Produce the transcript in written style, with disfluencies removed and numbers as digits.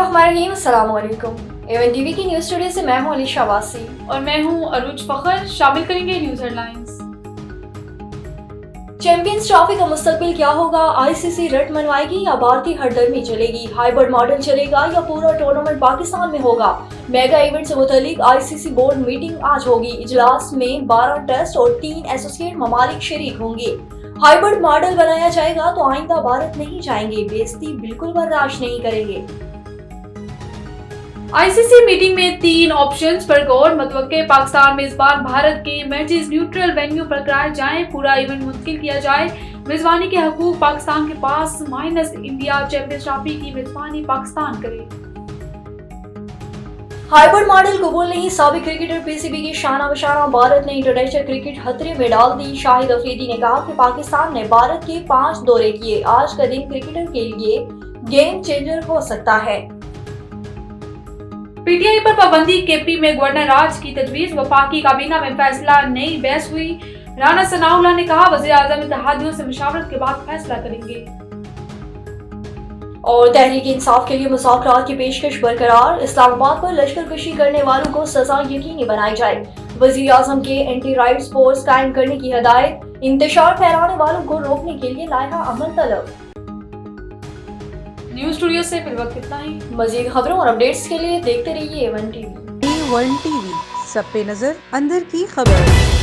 बिस्मिल्लाहिर्रहमानिर्रहीम, अस्सलाम वालेकुम। एवन टीवी की न्यूज़ स्टूडियो से मैं हूं अलीशा वासी और मैं हूं अरूज फखर। शामिल करेंगे न्यूज हेडलाइंस। चैंपियंस ट्रॉफी का मुस्तकबिल क्या होगा? आईसीसी रट मनवाएगी या भारतीय हरदर्मी चलेगी? हाइब्रिड मॉडल चलेगा या पूरा टूर्नामेंट पाकिस्तान में होगा? मेगा इवेंट से मुतालिक आईसीसी बोर्ड मीटिंग आज होगी। इजलास में 12 टेस्ट और 3 एसोसिएट ममालिक शरीक होंगे। हाइब्रिड मॉडल बनाया जाएगा तो आइंदा भारत नहीं जाएंगे, बेइज्जती बिल्कुल बर्दाश्त नहीं करेंगे। आईसीसी मीटिंग में 3 ऑप्शंस पर गौर। मतवक्के पाकिस्तान मेजबान भारत के मैचेस न्यूट्रल वेन्यू पर कराए जाएं, पूरा इवेंट मुंतकिल किया जाए, मेजबानी के हकूक पाकिस्तान के पास माइनस इंडिया चैंपियंस ट्रॉफी की मेजबानी पाकिस्तान करे। हाइब्रिड मॉडल कबूल नहीं। साबिक क्रिकेटर पीसीबी की शाना बशाना भारत ने इंटरनेशनल क्रिकेट खतरे में डाल दी। शाहिद अफरीदी ने कहा कि पाकिस्तान ने भारत के 5 दौरे किए। आज का दिन क्रिकेटर के लिए गेम चेंजर हो सकता है। पीटीआई पर पाबंदी केपी में गवर्नर राज की तजवीज। वफाकी काबीना में फैसला, नई बहस हुई। राना सनाउल्लाह ने कहा वज़ीर आज़म इत्तेहादियों से मशावरत के बाद फैसला करेंगे। और तहरीक इंसाफ के लिए मुज़ाकरात की पेशकश बरकरार। इस्लामाबाद पर लश्करकशी करने वालों को सजा यकीनी बनाई जाए। वज़ीर आज़म के एंटी राइट्स फोर्स कायम करने की हदायत। इंतशार फैलाने वालों को रोकने के लिए लाया अमल तलब। न्यूज स्टूडियो से फिल वक्त इतना ही। मजीद खबरों और अपडेट्स के लिए देखते रहिए A1 टीवी। A1 टीवी, सब पे नजर, अंदर की खबर।